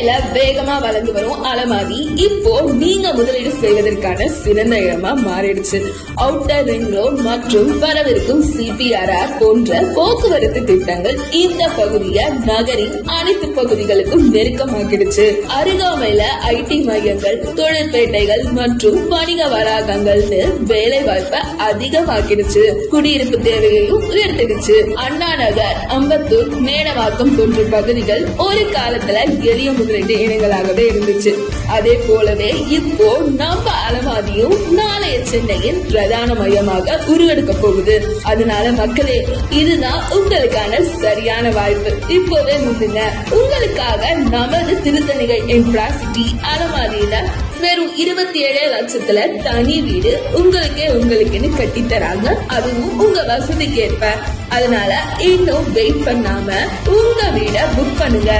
சென்னையில வேகமா வளர்ந்து வரும் அலமாதி இப்போ நீங்க முதலீடு செய்வதற்கான சிறந்த இடமா மாறிடுச்சு. அவுட்டர் ரிங் ரோட் மற்றும் வரவிருக்கும் CPRR போன்ற போக்குவரத்து திட்டங்கள் இந்த பகுதியை நகரின் அனைத்து பகுதிகளுக்கும் நெருக்கமாக்கிடுச்சு. அருகாமையில IT மையங்கள், தொழிற்பேட்டைகள் மற்றும் வணிக வளாகங்கள்னு வேலை வாய்ப்பை அதிகமாக்கிடுச்சு. குடியிருப்பு தேவையையும் உயர்த்திடுச்சு. அண்ணா நகர், அம்பத்தூர், மேடவாக்கம் போன்ற பகுதிகள் ஒரு காலத்துல எளிய முதலீட்டு இனங்களாகவே இருந்துச்சு. அதே போலவே இப்போ நம்ம அலமாதியும் நாளைய சென்னையின் பிரதான மையமாக உருவெடுக்க போகுது. அதனால மக்களே, இதுதான் உங்களுக்கான சரியான வாய்ப்பு. இப்போவே முந்துங்க. உங்களுக்காக நமது திருத்தணிகை இன்ஃப்ராசிட்டி அலமாதியில வெறும் 27 லட்சத்துல தனி வீடு உங்களுக்குன்னு கட்டி தராங்க. அதுவும் உங்க வசதிக்கு ஏற்ப. அதனால இன்னும் வெயிட் பண்ணாம உங்க வீட புக் பண்ணுங்க.